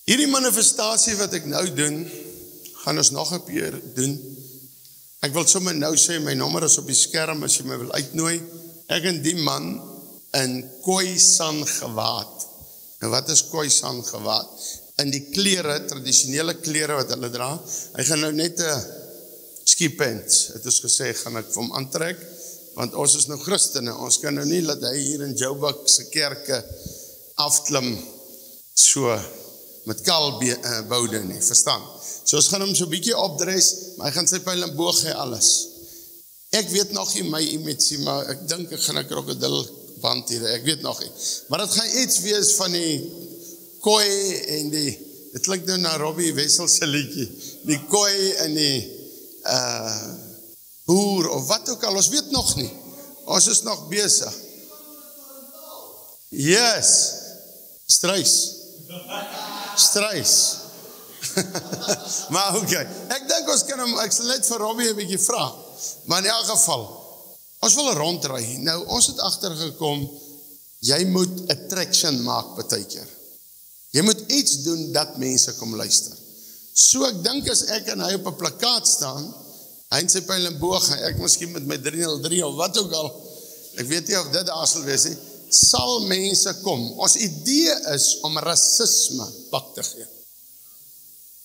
Hierdie manifestasie wat ek nou doen, gaan ons nog 'n keer doen. Ek wil sommer nou sê, my nommer is op die skerm as jy my wil uitnooi. Ek en die man in Khoisan gewaad. Nou wat is Khoisan gewaad? In die klere, tradisionele klere wat hulle dra. Hy gaan nou net 'n skipends, het ons gesê, gaan ek vir hom aantrek, want ons is nou Christene, ons kan nou nie laat hy hier in Joburg se kerke afklim, so met kalboude nie, verstaan? So ons gaan hom so 'n bietjie opdres, maar hy gaan sy pyl en boog hê alles. Ek weet nog nie my imitsie, maar ek dink ek gaan 'n krokodilband hier, ek weet nog nie. Maar dit gaan iets wees van die kooi en die, dit klink nou na Robbie Wessel se liedjie, die kooi en die boer of wat ook al, ons weet nog nie. Ons is nog besig. Yes. Struis. Maar okay, ek dink ons kan hom, ek sal net vir Robbie 'n bietjie vra. Maar in elk geval, ons wil rondry. Nou, ons het agtergekom, jy moet attraction maak partykeer. Jy moet iets doen dat mense kom luister. So ek dink as ek en hy op 'n plakkaat staan, hy en sy pyl en boog, ek miskien met my 303 of wat ook al, ek weet nie of dit daar sal wees nie, sal mense kom. Ons idee is om rasisme pak te gee.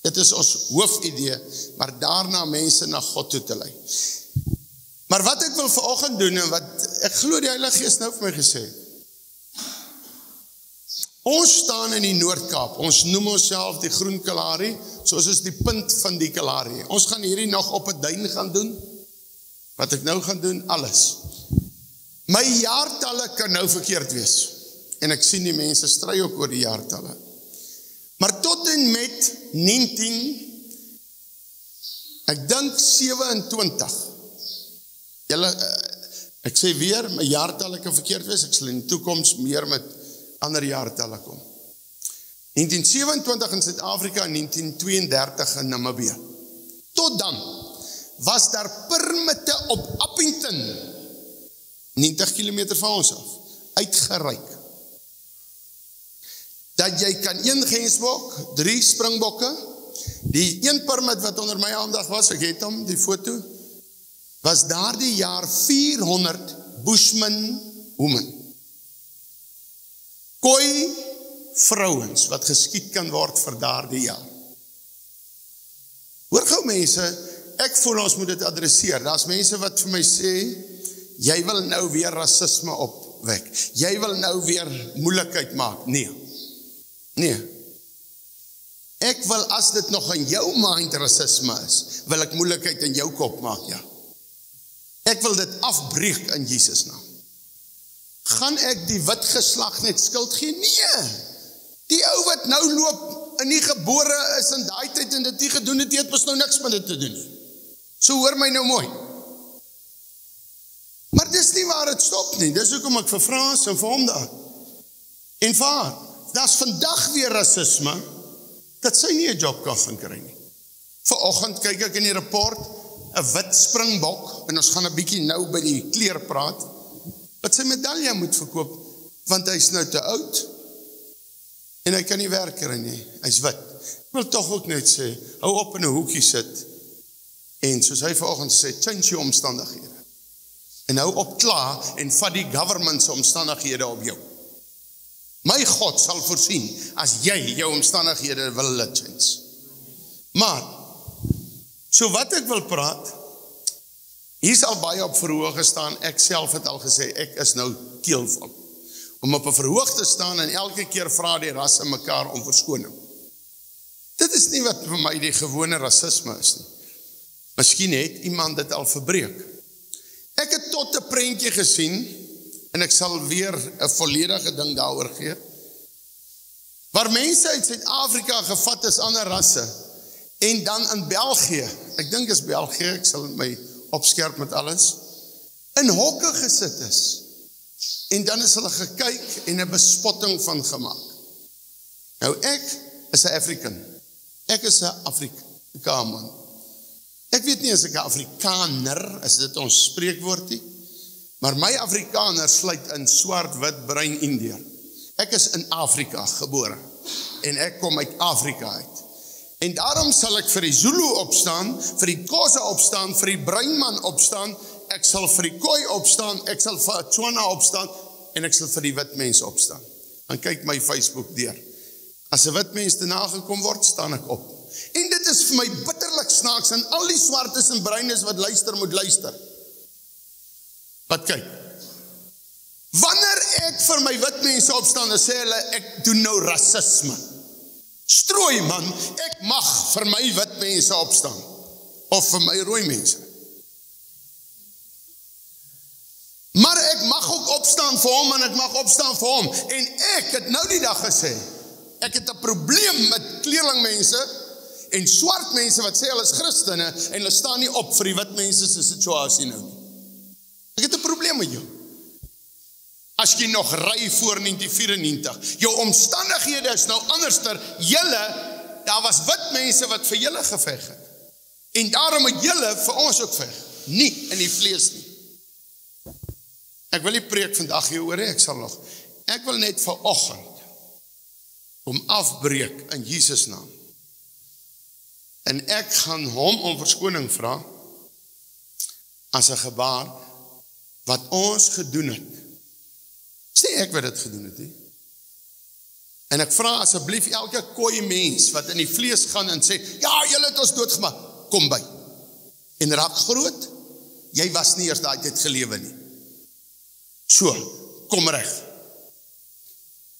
Dit is ons hoofidee, maar daarna mense na God toe te lei. Maar wat ek wil vanoggend doen, en wat ek glo die Heilige Gees nou vir my gesê, ons staan in die Noord-Kaap, ons noem onsself die Groen Kalahari, so ons is die punt van die Kalahari. Ons gaan hierdie nog op 'n duin gaan doen, wat ek nou gaan doen, alles. My jaartalle kan nou verkeerd wees, en ek sien die mense stry ook oor die jaartalle. Maar tot en met 27, ek sê weer, my jaartalle kan verkeerd wees, ek sal in die toekoms meer met ander jaartalle kom. 1927 in Suid-Afrika en 1932 in Namibië. Tot dan was daar permitte op Appington, 90 km van ons af, uitgereik. Dat jy kan 1 gensbok, 3 springbokke, die 1 permit wat onder my aandag was, ek het hom, die foto, was daardie jaar 400 Bushman women. Khoi vrouens wat geskiet kan word vir daardie jaar. Hoor gou mense, ek voel ons moet dit adresseer. Daar's mense wat vir my sê, jy wil nou weer rasisme opwek. Jy wil nou weer moeilikheid maak. Nee. Ek wil, as dit nog in jou mind rasisme is, wil ek moeilikheid in jou kop maak, ja. Ek wil dit afbreek in Jesus naam. Gaan ek die wit geslag net skuld gee? Nee. Die ou wat nou loop en nie gebore is in daai tyd en dit nie gedoen het, het mos nou niks met dit te doen. So hoor my nou mooi. Maar dis nie waar het stop nie. Dis hoekom ek vir Frans en vir hom daar. En vaar, daar's vandag weer rasisme, dat sy nie 'n job kan gaan kry nie. Vanoggend kyk ek in die rapport, 'n wit springbok, en ons gaan 'n bietjie nou by die kleer praat, wat sy medalje moet verkoop, want hy is nou te oud, en hy kan nie werk kry nie, hy's wit. Ek wil tog ook net sê, hou op in 'n hoekie sit, en soos hy vanoggend sê, change jou omstandighede, en hou op kla, en vat die government se omstandighede op jou. My God sal voorsien, as jy jou omstandighede wil change. Maar, so wat ek wil praat, hier sal baie op verhoog gestaan, ek self het al gesê, ek is nou keelvol. Om op 'n verhoog te staan en elke keer vra die rasse mekaar om verskoning. Dit is nie wat vir my die gewone rasisme is nie. Miskien het iemand dit al verbreek. Ek het tot 'n prentjie gesien, en ek sal weer 'n volledige ding daaroor gee, waar mense uit Suid-Afrika gevat is ander rasse, en dan in België, ek dink is België, ek sal my opskerp met alles, in hokke gesit is, en dan is hulle gekyk en 'n bespotting van gemaak. Nou ek is 'n African, ek is 'n Afrikaner. Ek weet nie as ek 'n Afrikaner, is dit ons spreekwoord nie, maar my Afrikaner sluit in swart, wit, bruin, Indiër. Ek is in Afrika gebore. en ek kom uit Afrika uit. En daarom sal ek vir die Zulu opstaan, vir die Xhosa opstaan, vir die Bruinman opstaan, ek sal vir die Khoi opstaan, ek sal vir Tswana opstaan, en ek sal vir die wit mens opstaan. Dan kyk my Facebook deur. As 'n wit mens te nagekom word, staan ek op. En dit is vir my bitterlik snaaks, en al die swartes en bruines wat luister, moet luister. Wat kyk? Wanneer ek vir my wit mense opstaan, dan sê hulle, ek doen nou rasisme. Strooi man, ek mag vir my wit mense opstaan, of vir my rooi mense. Maar ek mag ook opstaan vir hom, en ek mag opstaan vir hom, en ek het nou die dag gesê, ek het 'n probleem met kleerlingmense, en swart mense wat sê hulle is Christene, en hulle staan nie op vir die wit mense se situasie nou nie. Ek het 'n probleem met jou. As jy nog ry voor 1994, jou omstandighede is nou anderster, daar was wit mense wat vir julle geveg het. En daarom moet julle vir ons ook veg, nie in die vlees nie. Ek wil nie preek vandag hieroor, ek wil net vanoggend om afbreek in Jesus naam. En ek gaan hom om verskoning vra as 'n gebaar wat ons gedoen het. Sê ek wat dit gedoen het, he? En ek vra asseblief elke Khoi mens wat in die vlees gaan en sê, ja, julle het ons doodgemaak, kom by. En raak groot, jy was nie eers daai tyd gelewe nie. So, kom reg.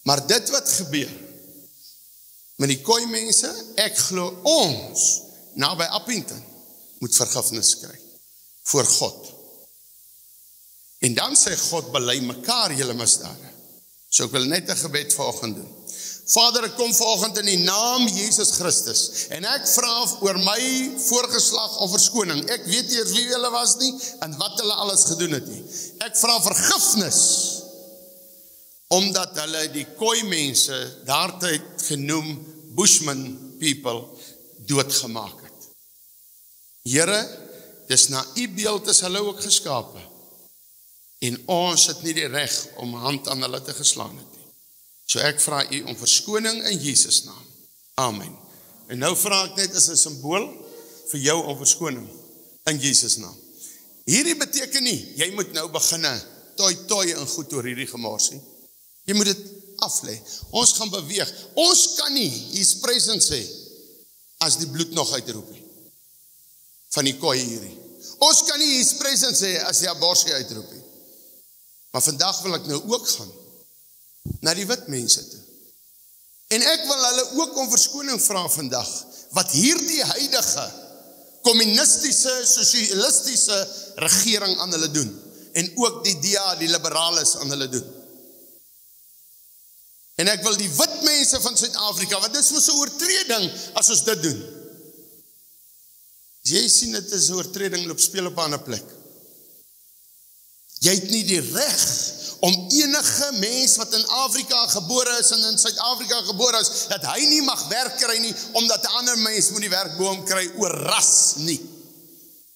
Maar dit wat gebeur met die Khoi mense, ek glo ons, naby Appington, moet vergifnis kry, voor God. En dan sê God, bely mekaar julle misdade. So ek wil net 'n gebed vanoggend doen. Vader, ek kom vanoggend in die naam Jesus Christus, en ek vra oor my voorgeslag of verskoning. Ek weet nie wie hulle was nie, en wat hulle alles gedoen het nie. Ek vra vergifnis, omdat hulle die Khoi mense, daartyd genoem Bushman people, doodgemaak het. Here, dis na u beeld is hulle ook geskape, en ons het nie die reg om hand aan hulle te geslaan het nie. So ek vra u om verskoning in Jesus naam. Amen. En nou vra ek net as 'n simbool vir jou om verskoning in Jesus naam. Hierdie beteken nie, jy moet nou beginne toi en goed oor hierdie gemors nie. Jy moet dit aflê. Ons gaan beweeg. Ons kan nie his presence sê as die bloed nog uitroep nie. Van die Khoi hierdie. Ons kan nie his presence sê as die abortus uitroep nie. Maar vandag wil ek nou ook gaan na die wit mense toe. En ek wil hulle ook om verskoning vra vandag, wat hierdie huidige kommunistiese, sosialistiese regering aan hulle doen, en ook die DA, die liberales aan hulle doen. En ek wil die wit mense van Suid-Afrika, want dit is vir so 'n oortreding as ons dit doen. As jy sien dit is 'n oortreding, loop speel op 'n ander plek. Jy het nie die reg om enige mens wat in Afrika gebore is en in Suid-Afrika gebore is, dat hy nie mag werk kry nie, omdat 'n ander mens moet die werk bo hom kry, oor ras nie.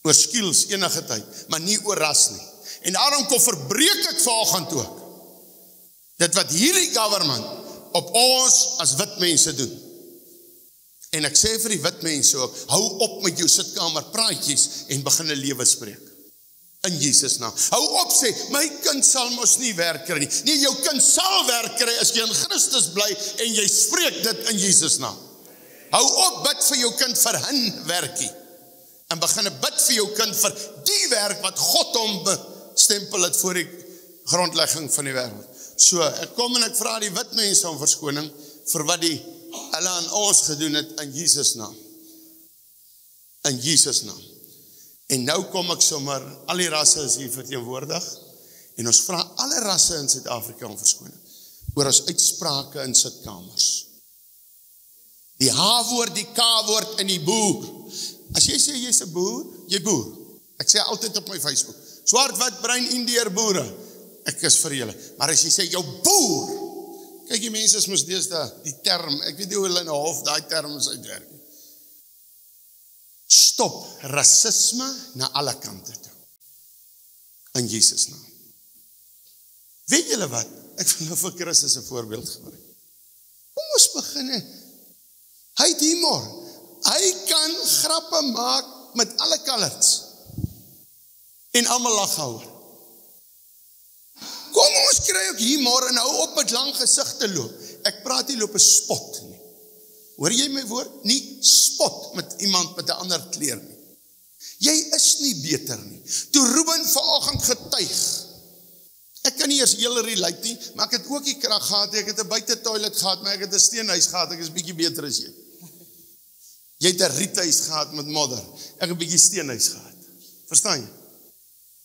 Oor skills enige tyd, maar nie oor ras nie. En daarom kom verbreek ek vanoggend ook dit wat hierdie government op ons as wit mense doen. En ek sê vir die wit mense ook, hou op met jou sitkamer praatjies en begin 'n lewe spreek. In Jesus naam. Hou op sê, my kind sal mos nie werk kry nie. Nee, jou kind sal werk kry as jy in Christus bly en jy spreek dit in Jesus naam. Hou op bid vir jou kind vir hin werkie. En begin bid vir jou kind vir die werk wat God hom bestempel het voor die grondlegging van die wêreld. So, ek kom en ek vra die wit mense om verskoning vir wat hulle aan ons gedoen het in Jesus naam. In Jesus naam. En nou kom ek sommer, al die rasse is hier verteenwoordig, en ons vra alle rasse in Suid-Afrika om verskoning, oor ons uitsprake in sitkamers. Die H-woord, die K-woord en die boer. As jy sê jy's 'n boer, jy boer. Ek sê altyd op my Facebook, swart, wit, bruin, Indiër boere, ek is vir julle. Maar as jy sê jou boer, kyk die mense is mos deesdae die term, ek weet nie hoe hulle in 'n hof daai term is uitwerk. Stop rasisme na alle kante toe. In Jesus naam. Weet julle wat? Ek wil nou vir Christus 'n voorbeeld gebruik. Kom ons begin lag en hy het humor. Hy kan grappe maak met alle colors. En almal lag oor. Kom ons kry ook humor en hou op met lang gesigte loop. Ek praat nie loop 'n spot nie. Hoor jy my woord? Nie spot met iemand met 'n ander kleur nie. Jy is nie beter nie. Toe Ruben vanoggend getuig. Ek kan nie eers hele relate nie, maar ek het ook die krag gehad, ek het 'n buite toilet gehad, maar ek het 'n steenhuis gehad, ek is bietjie beter as jy. Jy het 'n riethuis gehad met modder, ek het 'n bietjie steenhuis gehad. Verstaan jy?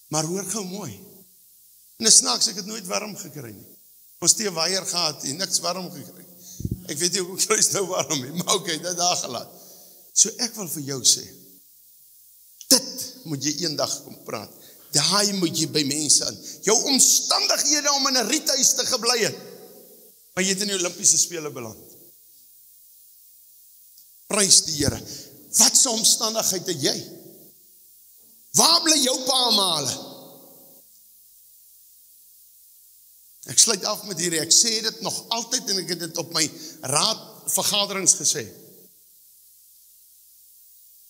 Maar hoor gou mooi. En snaaks, ek het nooit warm gekry nie. Ons het 'n weier gehad, niks warm gekry. Ek weet nie hoe kry jy nou warm nie, maar okay, dit daar gelaat. So ek wil vir jou sê, dit moet jy eendag kom praat. Daai moet jy by mense in. Jou omstandighede om in 'n riethuis te gebly het. Maar jy het in die Olimpiese spele beland. Prys die Here. Wat se omstandigheid het jy? Waar bly jou pa en ma? Ek sluit af met hierdie. Ek sê dit nog altyd en ek het dit op my raadvergaderings gesê.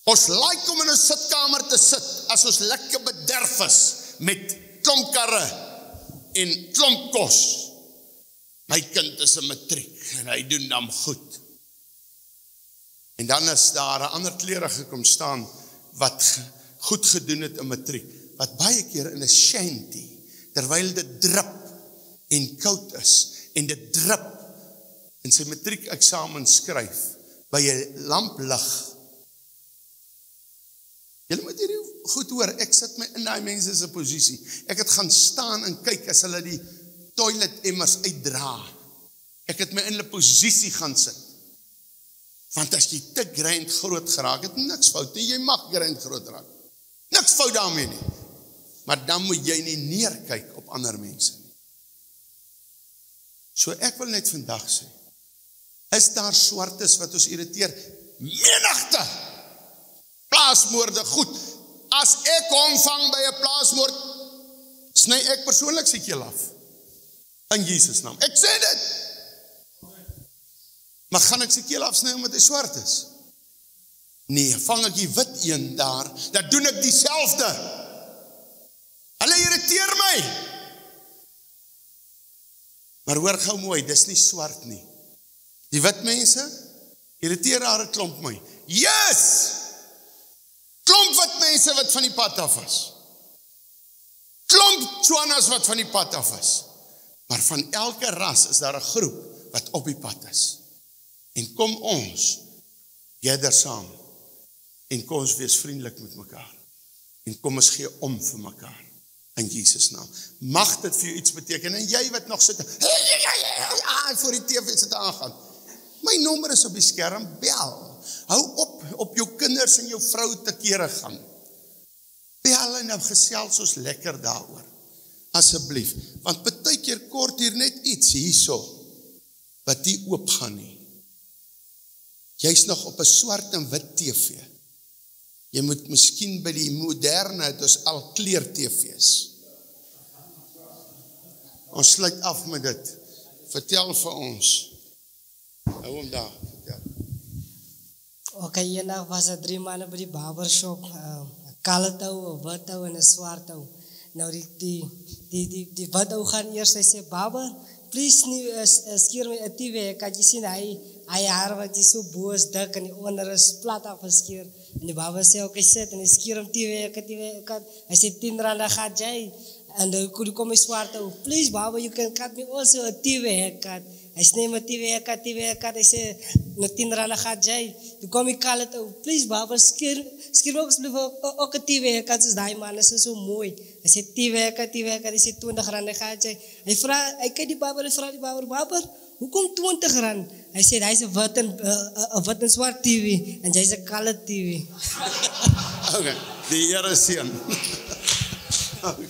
Ons like om in 'n sitkamer te sit as ons lekker bederf is met klomp karre en klomp kos. My kind is 'n matriek en hy doen dan goed. En dan is daar 'n ander kleurige kom staan wat goed gedoen het in matriek, wat baie keer in 'n shanty, terwyl dit drup en koud is en dit drup en sy matriekeksamen skryf by 'n lamplig. Julle moet hierdie goed hoor, ek sit my in daai mense se posisie. Ek het gaan staan en kyk as hulle die toilet emmers uitdra. Ek het my in 'n posisie gaan sit. Want as jy te grind groot geraak het, niks fout nie, jy mag grind groot raak. Niks fout daarmee nie. Maar dan moet jy nie neerkyk op ander mense nie. So ek wil net vandag sê, is daar swartes wat ons irriteer? Menigte! Plaasmoorde, goed. As ek hom vang by 'n plaasmoord, sny ek persoonlik sy keel af. In Jesus naam. Ek sê dit. Maar gaan ek sy keel afsny omdat hy swart is? Nee, vang ek die wit een daar, dan doen ek dieselfde. Hulle irriteer my. Maar hoor gou mooi, dis nie swart nie. Die wit mense irriteer haar 'n klomp my. Yes! Klomp wit mense wat van die pad af is. Klomp Tswanas wat van die pad af is. Maar van elke ras is daar 'n groep wat op die pad is. En kom ons gather saam. En kom ons wees vriendelik met mekaar. En kom ons gee om vir mekaar. In Jesus naam. Mag dit vir jou iets beteken. En jy wat nog sit, voor die TV sit aangaan. My nommer is op die skerm, bel. Hou op jou kinders en jou vrou te kere gaan. Bel en dan gesels ons lekker daaroor. Asseblief. Want partykeer kort hier net iets hierso, wat nie oopgaan nie. Jy's nog op 'n swart en wit TV. Jy moet miskien by die moderne, het ons al kleur TV's. Ons sluit af met dit. Vertel vir ons. Hou hom daar, vertel. Okay, eendag was 3 manne by die barbershop, 'n kalle tou, 'n wit tou en 'n swart tou. Nou die wit ou gaan eers, hy sê, "Barber, please skeer my 'n TV, kan jy sien hy haar wat jy so boos dik en die onder is plat afgeskeer." En die barber sê, "Okay, sit," en hy skeer hom TV, hy sê, R10 gaan jy. En dan kom die swart ou, "Please, barber, you can cut me also a TV haircut." Hy sê, "My TV haircut," hy sê, "R10 gaan jy." Toe kom die kalle ou, "Please, barber, skeer ook asseblief ook 'n TV haircut, soos daai man, is so mooi." Hy sê, TV haircut, hy sê R20 gaan jy. Hy kyk die barber en vra die barber, "Barber, hoekom R20?" Hy sê, "Hy's 'n wit en swart TV en jy's 'n kalle TV." Okay, die Here seën. Okay.